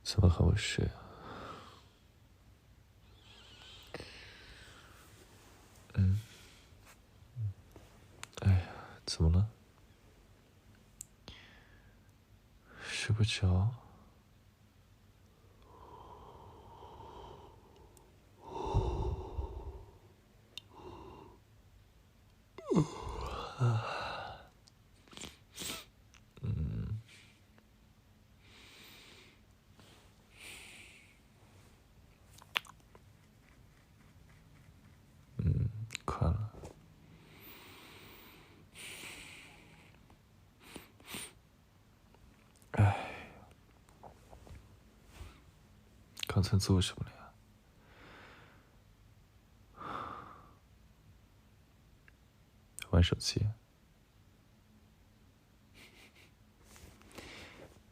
怎么还不睡啊？哎呀，怎么了？睡不着？困了。刚才做什么了呀？玩手机？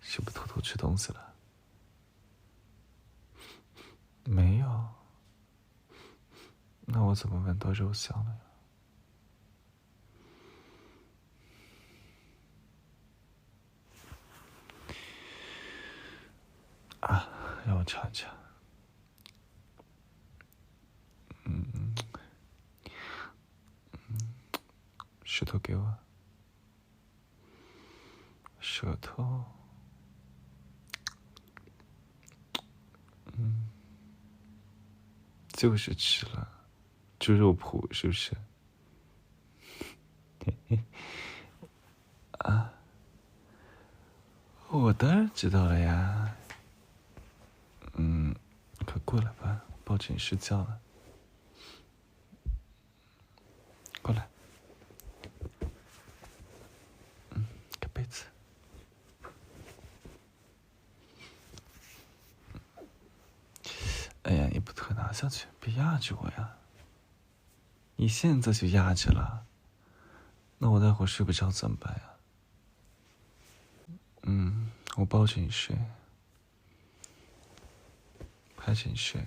是不是偷偷吃东西了？没有。那我怎么闻到肉香了呀？让我查一查。舌头给我。舌头。就是吃了猪肉脯，是不是？我当然知道了呀。快过来吧，抱着你睡觉了。过来。盖被子。哎呀，你不快拿下去，别压着我呀！你现在就压着了，那我待会儿睡不着怎么办呀？我抱着你睡，拍着你睡。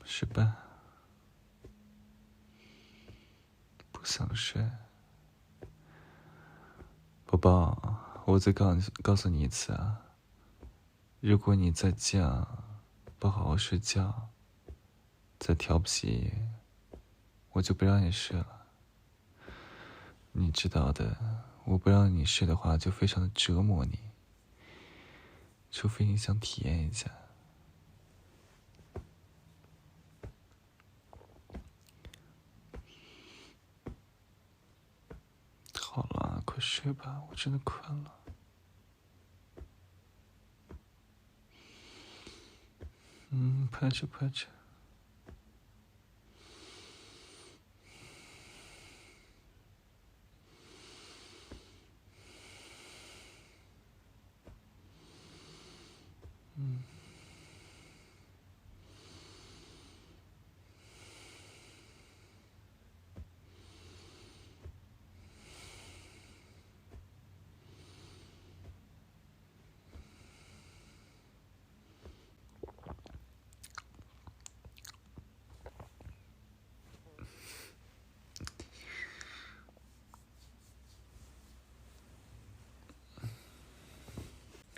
睡吧。不想睡。宝宝，我再告诉你一次啊，如果你再这样不好好睡觉，再调皮，我就不让你睡了。你知道的，我不让你睡的话，就非常的折磨你，除非你想体验一下。好了，快睡吧，我真的困了。拍着拍着。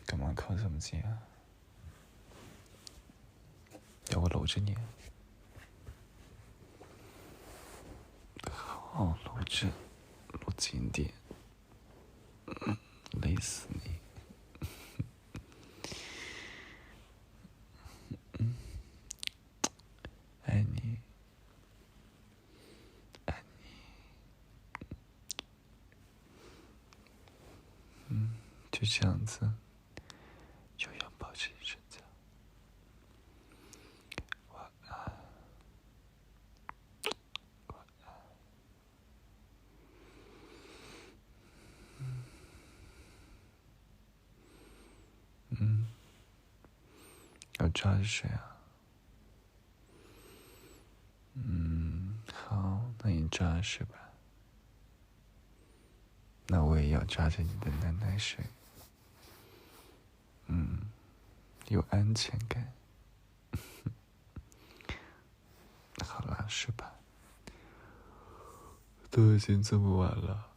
干嘛靠这么近啊？要我搂着你？好，搂着，搂紧一点。累死你。爱你，爱你。就这样子，永远抱着你睡觉。晚安。晚安。要抓着睡啊？好，那你抓着睡吧。那我也要抓着你的奶奶睡。有安全感。好啦，睡吧。都已经这么晚了。